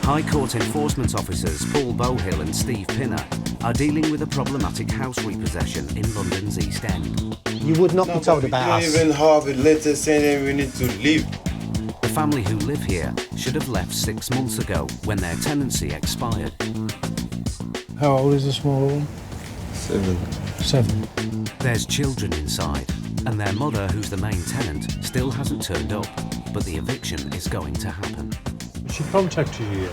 High Court enforcement officers Paul Bowhill and Steve Pinner are dealing with a problematic house repossession in London's East End. You would not be told about us. We even have a letter saying we need to leave. The family who live here should have left 6 months ago when their tenancy expired. How old is the small one? 7. There's children inside, and their mother, who's the main tenant, still hasn't turned up, but the eviction is going to happen. Has she contacted you yet?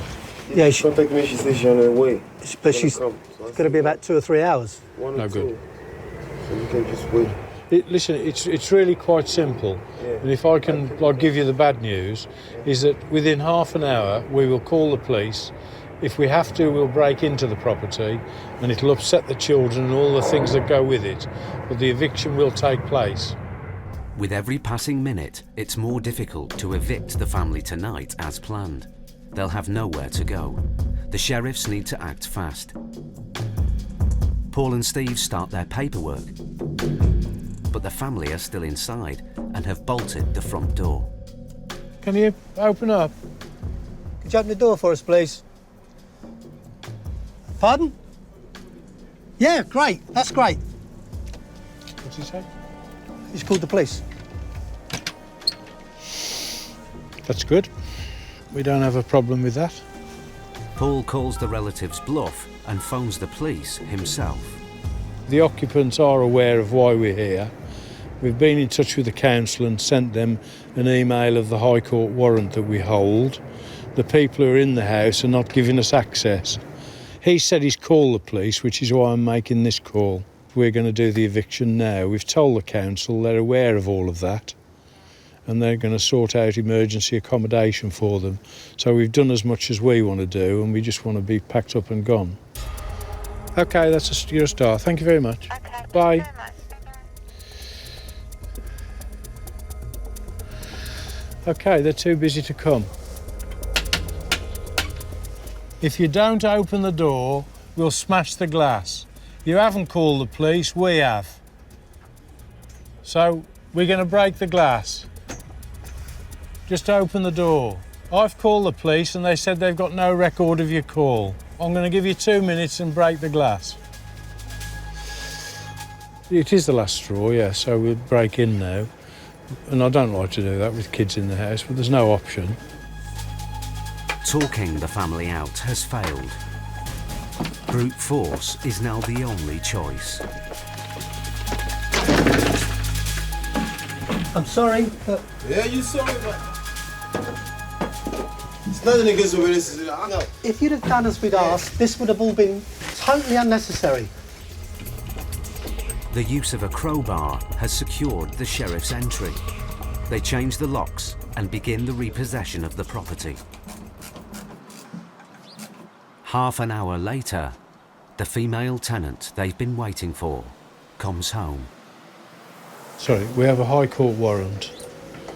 Yeah, she Contact me, she says she's on her way. but she's going to be about 2 or 3 hours. One No or good. two. So you can just wait. Listen, it's really quite simple. Yeah. And if I can give you the bad news, is that within half an hour we will call the police. If we have to, we'll break into the property and it'll upset the children and all the things that go with it. But the eviction will take place. With every passing minute, it's more difficult to evict the family tonight as planned. They'll have nowhere to go. The sheriffs need to act fast. Paul and Steve start their paperwork, but the family are still inside and have bolted the front door. Can you open up? Could you open the door for us, please? Pardon? Yeah, great. That's great. What's he say? He's called the police. That's good. We don't have a problem with that. Paul calls the relatives' bluff and phones the police himself. The occupants are aware of why we're here. We've been in touch with the council and sent them an email of the High Court warrant that we hold. The people who are in the house are not giving us access. He said he's called the police, which is why I'm making this call. We're going to do the eviction now. We've told the council, they're aware of all of that, and they're going to sort out emergency accommodation for them. So we've done as much as we want to do, and we just want to be packed up and gone. OK, you're a star. Thank you very much. Okay, Bye. thank you very much. OK, they're too busy to come. If you don't open the door, we'll smash the glass. You haven't called the police, we have. So we're going to break the glass. Just open the door. I've called the police and they said they've got no record of your call. I'm going to give you 2 minutes and break the glass. It is the last straw, yeah, so we'll break in now. And I don't like to do that with kids in the house, but there's no option. Talking the family out has failed. Brute force is now the only choice. I'm sorry, but... Yeah, you sorry, but... It's nothing against the witnesses. No. If you'd have done as we'd asked, this would have all been totally unnecessary. The use of a crowbar has secured the sheriff's entry. They change the locks and begin the repossession of the property. Half an hour later, the female tenant they've been waiting for comes home. Sorry, we have a High Court warrant.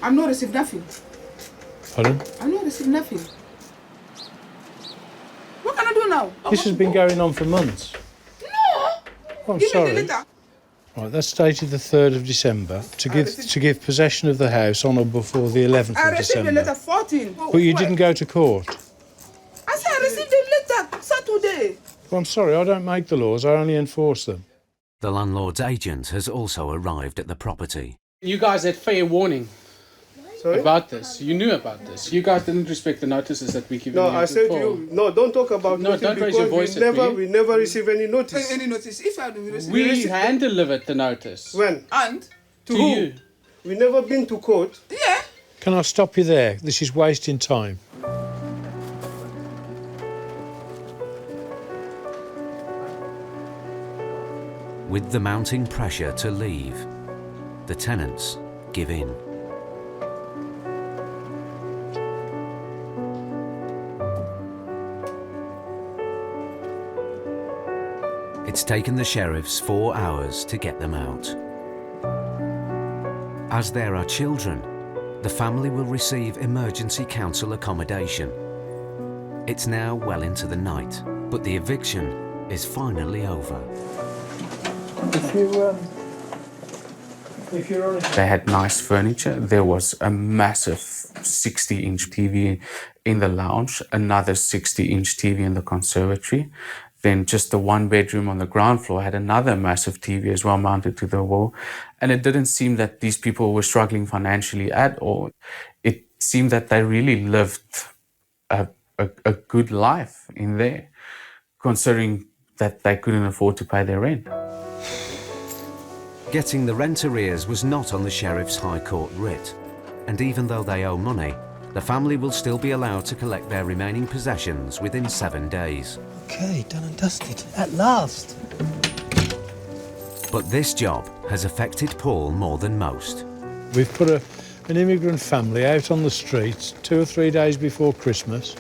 I've not received nothing. Pardon? I've not received nothing. What can I do now? This has been going on for months. No! Oh, I'm Give sorry. me the letter. Right, that's dated the 3rd of December to give possession of the house on or before the 11th I of received the December. letter 14. But you didn't go to court. I said I received the letter Saturday. Well, I'm sorry, I don't make the laws, I only enforce them. The landlord's agent has also arrived at the property. You guys had fair warning Sorry? about this. You knew about this. You guys didn't respect the notices that we gave you. No, I said to you, no, don't talk about No, nothing don't raise your because voice at me. we never receive any notice. Any notice? If I don't receive We hand-delivered the notice. When? And? To who? you. We never been to court. Yeah. Can I stop you there? This is wasting time. With the mounting pressure to leave, the tenants give in. It's taken the sheriffs 4 hours to get them out. As there are children, the family will receive emergency council accommodation. It's now well into the night, but the eviction is finally over. If you They had nice furniture. There was a massive 60-inch TV in the lounge, another 60-inch TV in the conservatory. Then just the one bedroom on the ground floor had another massive TV as well mounted to the wall. And it didn't seem that these people were struggling financially at all. It seemed that they really lived a good life in there, considering that they couldn't afford to pay their rent. Getting the rent arrears was not on the Sheriff's High Court writ, and even though they owe money, the family will still be allowed to collect their remaining possessions within 7 days. Okay, done and dusted. At last. But this job has affected Paul more than most. We've put an immigrant family out on the streets 2 or 3 days before Christmas.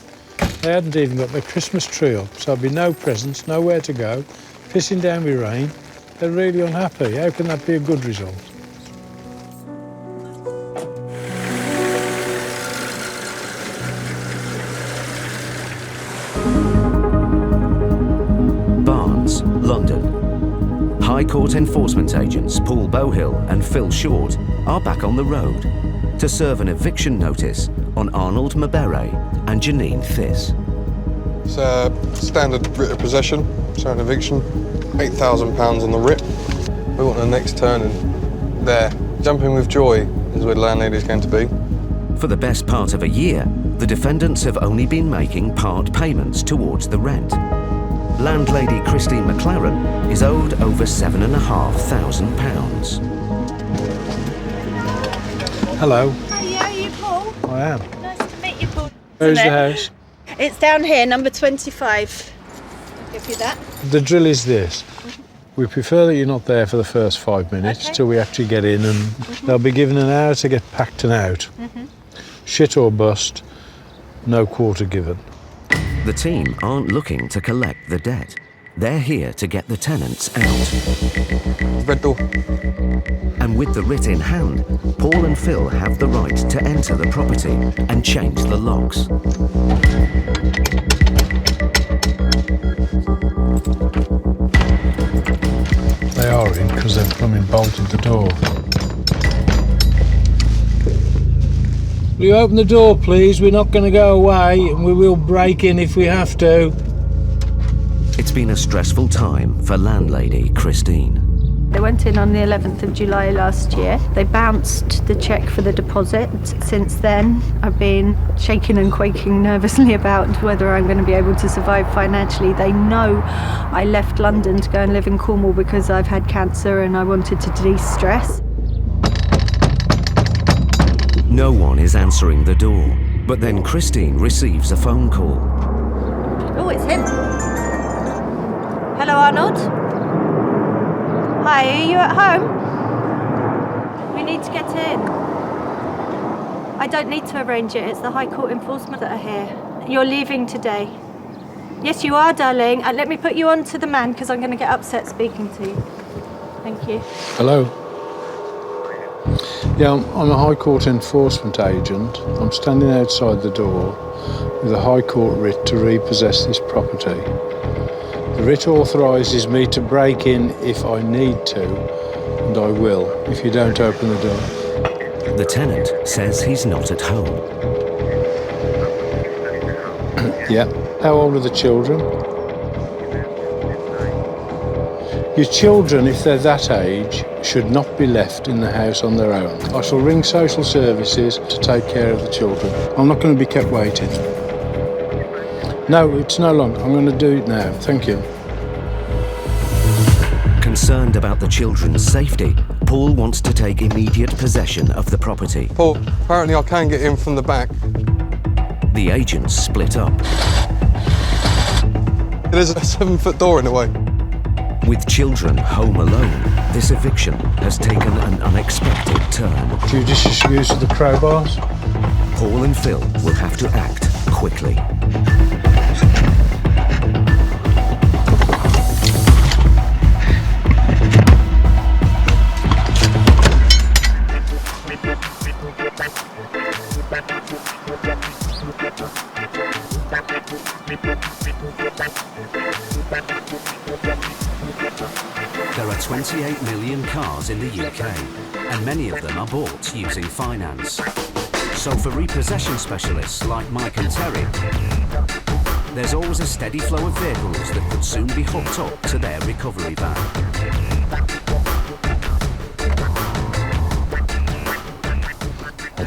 They hadn't even got their Christmas tree up, so there'd be no presents, nowhere to go, pissing down with rain. They're really unhappy. How can that be a good result? Barnes, London. High Court enforcement agents Paul Bowhill and Phil Short are back on the road to serve an eviction notice on Arnold Mabere and Janine Thiss. It's a standard writ of possession, so an eviction, £8,000 on the writ. We want the next turn and there. Jumping with joy is where the landlady's going to be. For the best part of a year, the defendants have only been making part payments towards the rent. Landlady Christine McLaren is owed over £7,500. Hello, Hiya, are you Paul? I am. Nice to meet you, Paul. Where's Isn't the it? house? It's down here, number 25. I'll give you that. The drill is this. We prefer that you're not there for the first 5 minutes Okay. till we actually get in, and they'll be given an hour to get packed and out. Shit or bust, no quarter given. The team aren't looking to collect the debt. They're here to get the tenants out. Red door. And with the writ in hand, Paul and Phil have the right to enter the property and change the locks. They are in because they've come and bolted the door. Will you open the door, please? We're not going to go away, and we will break in if we have to. It's been a stressful time for landlady Christine. They went in on the 11th of July last year. They bounced the cheque for the deposit. Since then, I've been shaking and quaking nervously about whether I'm going to be able to survive financially. They know I left London to go and live in Cornwall because I've had cancer and I wanted to de-stress. No one is answering the door, but then Christine receives a phone call. Oh, it's him. Hello, Arnold. Hi, are you at home? We need to get in. I don't need to arrange it. It's the High Court enforcement that are here. You're leaving today. Yes, you are, darling. Let me put you on to the man because I'm going to get upset speaking to you. Thank you. Hello. Yeah, I'm a High Court enforcement agent. I'm standing outside the door with a High Court writ to repossess this property. The writ authorises me to break in if I need to, and I will, if you don't open the door. The tenant says he's not at home. Yeah. How old are the children? Your children, if they're that age, should not be left in the house on their own. I shall ring social services to take care of the children. I'm not going to be kept waiting. No, it's no longer. I'm going to do it now. Thank you. Concerned about the children's safety, Paul wants to take immediate possession of the property. Paul, apparently I can get in from the back. The agents split up. There's a 7-foot door in the way. With children home alone, this eviction has taken an unexpected turn. Judicious use of the crowbars. Paul and Phil will have to act quickly. There are 28 million cars in the UK, and many of them are bought using finance. So for repossession specialists like Mike and Terry, there's always a steady flow of vehicles that could soon be hooked up to their recovery van.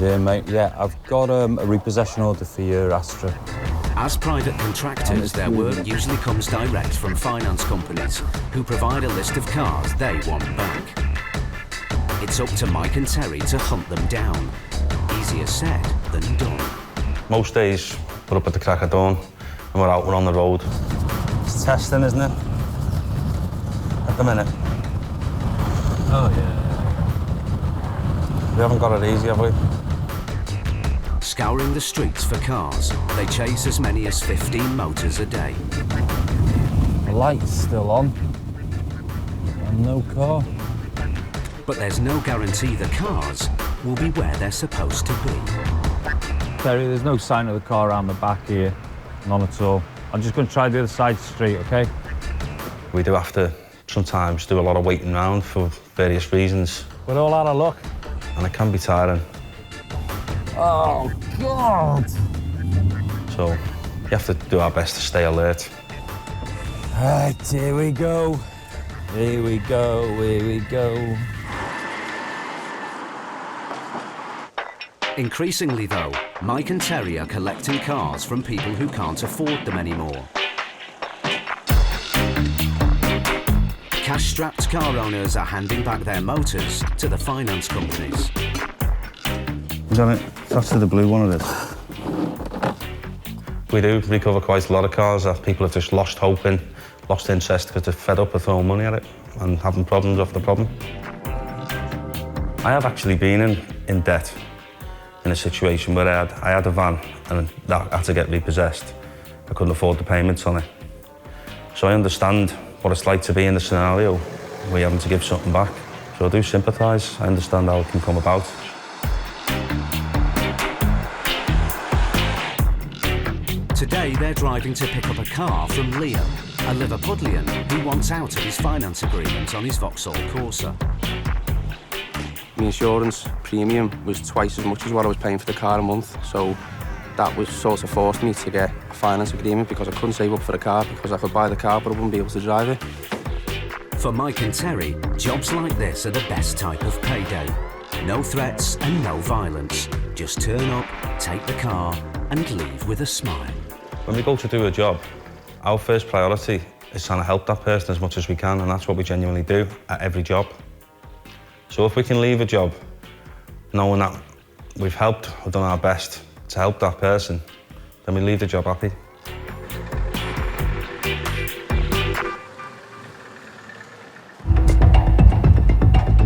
Yeah, mate. Yeah, I've got a repossession order for your Astra. As private contractors, their work usually comes direct from finance companies who provide a list of cars they want back. It's up to Mike and Terry to hunt them down. Easier said than done. Most days, we're up at the crack of dawn and we're on the road. It's testing, isn't it? At the minute. Oh, yeah. We haven't got it easy, have we? Scouring the streets for cars, they chase as many as 15 motors a day. The light's still on. And no car. But there's no guarantee the cars will be where they're supposed to be. Terry, there's no sign of the car around the back here. None at all. I'm just going to try the other side of the street, OK? We do have to sometimes do a lot of waiting around for various reasons. We're all out of luck. And it can be tiring. Oh, God! So, you have to do our best to stay alert. Right, here we go. Here we go, here we go. Increasingly, though, Mike and Terry are collecting cars from people who can't afford them anymore. Cash-strapped car owners are handing back their motors to the finance companies. Is that it? That's the blue one, it is. We do recover quite a lot of cars that people have just lost hope in, lost interest because they're fed up with throwing money at it and having problems after problem. I have actually been in debt in a situation where I had a van and that had to get repossessed. I couldn't afford the payments on it. So I understand what it's like to be in the scenario where you're having to give something back. So I do sympathise. I understand how it can come about. Today, they're driving to pick up a car from Liam, a Liverpudlian who wants out of his finance agreement on his Vauxhall Corsa. My insurance premium was twice as much as what I was paying for the car a month, so that was sort of forced me to get a finance agreement because I couldn't save up for the car because I could buy the car but I wouldn't be able to drive it. For Mike and Terry, jobs like this are the best type of payday. No threats and no violence. Just turn up, take the car and leave with a smile. When we go to do a job, our first priority is trying to help that person as much as we can, and that's what we genuinely do at every job. So if we can leave a job knowing that we've helped, we've done our best to help that person, then we leave the job happy.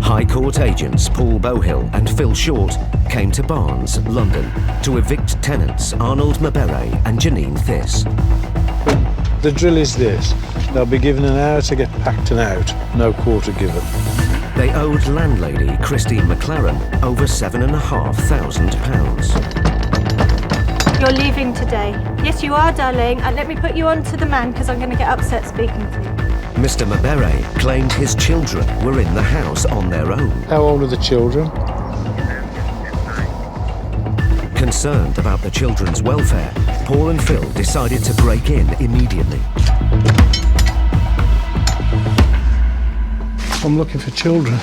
High Court agents Paul Bohill and Phil Short came to Barnes, London, to evict tenants Arnold Mabere and Janine Thiss. The drill is this. They'll be given an hour to get packed and out, no quarter given. They owed landlady Christine McLaren over £7,500. You're leaving today. Yes, you are, darling. And let me put you on to the man, because I'm going to get upset speaking to you. Mr. Mabere claimed his children were in the house on their own. How old are the children? Concerned about the children's welfare, Paul and Phil decided to break in immediately. I'm looking for children.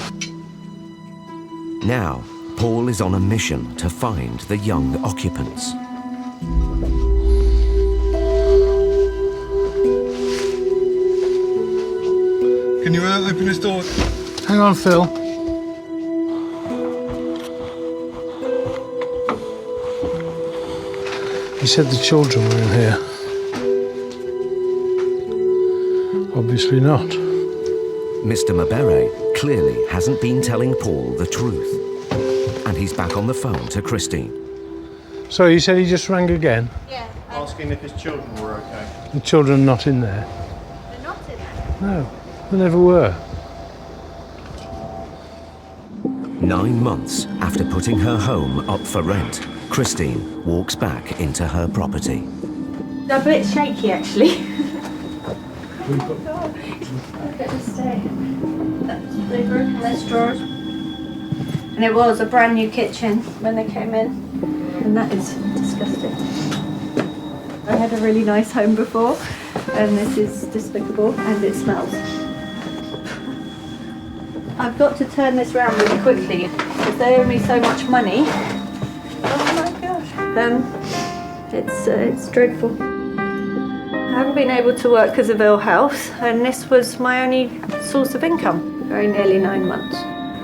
Now, Paul is on a mission to find the young occupants. Can you open this door? Hang on, Phil. He said the children were in here. Obviously not. Mr. Mabere clearly hasn't been telling Paul the truth. And he's back on the phone to Christine. So he said he just rang again? Yeah. Asking if his children were okay. The children are not in there? They're not in there? No, they never were. 9 months after putting her home up for rent, Christine walks back into her property. They're a bit shaky, actually. Look at this day. They've broken those drawers. And it was a brand new kitchen when they came in, and that is disgusting. I had a really nice home before, and this is despicable, and it smells. I've got to turn this round really quickly because they owe me so much money. Oh my gosh. It's dreadful. I haven't been able to work because of ill health, and this was my only source of income for very nearly 9 months.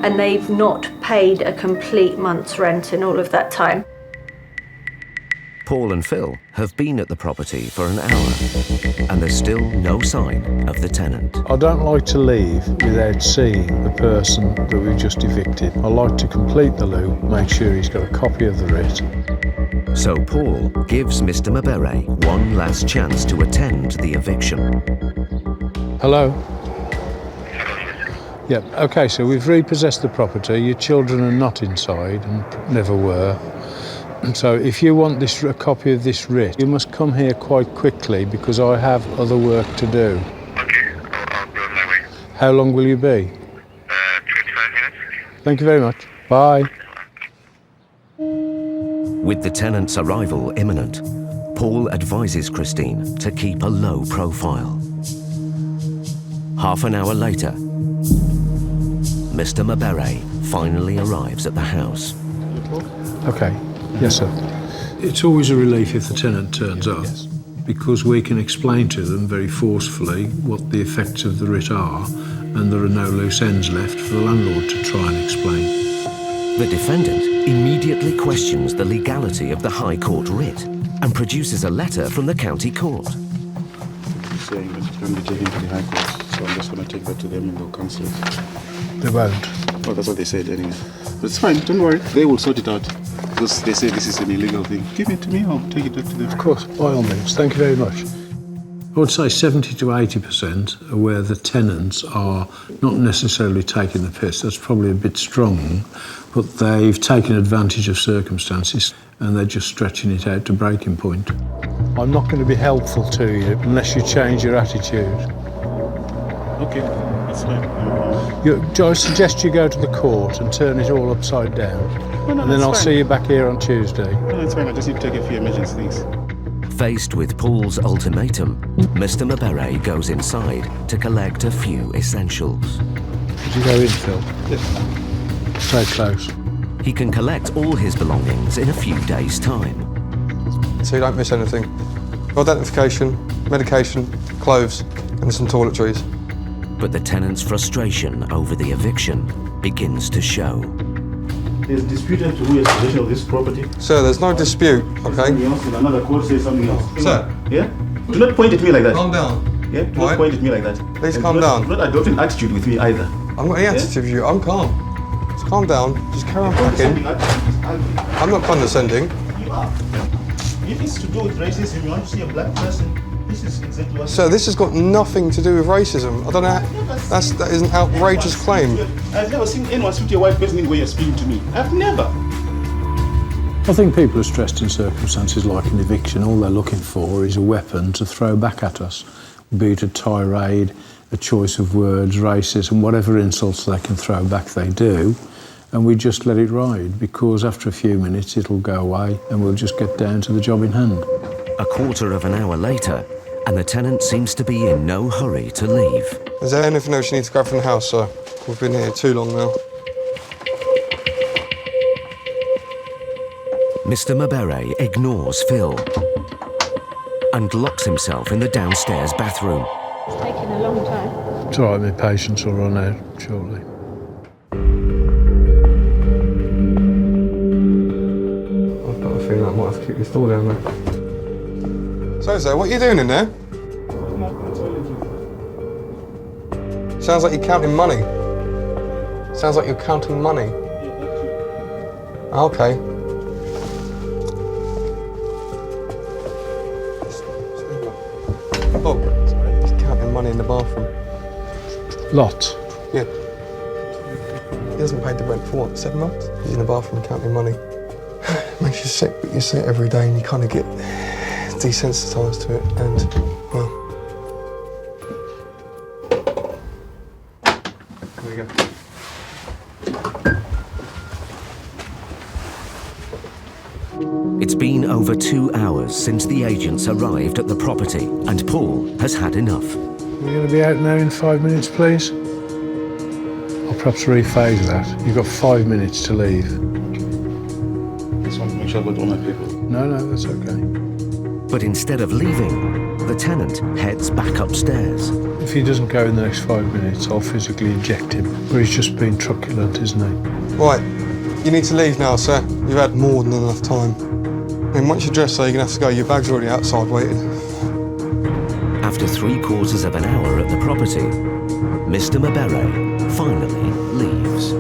And they've not paid a complete month's rent in all of that time. Paul and Phil have been at the property for an hour, and there's still no sign of the tenant. I don't like to leave without seeing the person that we've just evicted. I like to complete the loop, make sure he's got a copy of the writ. So Paul gives Mr. Mabere one last chance to attend the eviction. Hello? Yeah, okay, so we've repossessed the property. Your children are not inside and never were. So if you want a copy of this writ, you must come here quite quickly because I have other work to do. Okay, I'll be on my way. How long will you be? 25 minutes. Thank you very much. Bye. With the tenant's arrival imminent, Paul advises Christine to keep a low profile. Half an hour later, Mr. Mabere finally arrives at the house. Okay. Yes, sir. It's always a relief if the tenant turns up, because we can explain to them very forcefully what the effects of the writ are, and there are no loose ends left for the landlord to try and explain. The defendant immediately questions the legality of the High Court writ and produces a letter from the County Court. He's saying that it can be taken to the High Court, so I'm just going to take that to them and they'll cancel it. They won't. Oh, that's what they said anyway. But it's fine, don't worry. They will sort it out. Because they say this is an illegal thing. Give it to me, I'll take it back to them. Of course, by all means. Thank you very much. I would say 70 to 80% are where the tenants are not necessarily taking the piss. That's probably a bit strong, but they've taken advantage of circumstances and they're just stretching it out to breaking point. I'm not going to be helpful to you unless you change your attitude. Okay, that's fine. I suggest you go to the court and turn it all upside down. No, and then I'll see you back here on Tuesday. No, that's fine. I just need to take a few emergency things. Faced with Paul's ultimatum, Mr. Mabere goes inside to collect a few essentials. Did you go in, Phil? Yes. Stay close. He can collect all his belongings in a few days' time. So you don't miss anything. Identification, medication, clothes, and some toiletries. But the tenant's frustration over the eviction begins to show. There's disputed to who has possession of this property. Sir, there's no dispute, okay? Something else, and another court says something else. Sir. Yeah? Do not point at me like that. Calm down. Yeah? Do not point at me like that. Please And calm down. Do not adopt an attitude with me either. I'm not any attitude with you, I'm calm. Just calm down, just carry on packing. I'm not condescending. You are. If it's to do with racism, you want to see a black person, this is exactly what... Sir, this has got nothing to do with racism. I don't know, that is an outrageous claim. I've never seen anyone shoot a white person in the way you're speaking to me. I've never. I think people are stressed in circumstances like an eviction. All they're looking for is a weapon to throw back at us, be it a tirade, a choice of words, racism, whatever insults they can throw back, they do. And we just let it ride, because after a few minutes it'll go away and we'll just get down to the job in hand. A quarter of an hour later, and the tenant seems to be in no hurry to leave. Is there anything else you need to grab from the house, sir? We've been here too long now. Mr. Mabere ignores Phil and locks himself in the downstairs bathroom. It's taken a long time. It's all right, my patience will run out shortly. I've got a feeling I might have to keep this door down there. So, sir, what are you doing in there? Sounds like you're counting money. Sounds like you're counting money. Okay. Oh, he's counting money in the bathroom. Lots. Yeah. He hasn't paid the rent for what, 7 months? He's in the bathroom counting money. Makes you sick, but you see it every day and you kind of get desensitised to it, and, well... There we go. over 2 hours since the agents arrived at the property, and Paul has had enough. We're going to be out now in 5 minutes, please. I'll perhaps rephase that. You've got 5 minutes to leave. Just want to make sure I got all my people. No, that's okay. But instead of leaving, the tenant heads back upstairs. If he doesn't go in the next 5 minutes, I'll physically eject him. But he's just been truculent, isn't he? Right, you need to leave now, sir. You've had more than enough time. I mean, once you're dressed, so you're going to have to go. Your bag's already outside waiting. After 3/4 of an hour at the property, Mr. Mabere finally leaves.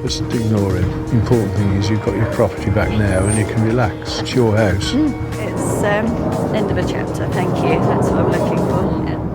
Just ignore him. The important thing is you've got your property back now and you can relax. It's your house. It's end of a chapter, thank you. That's what I'm looking for. Yeah.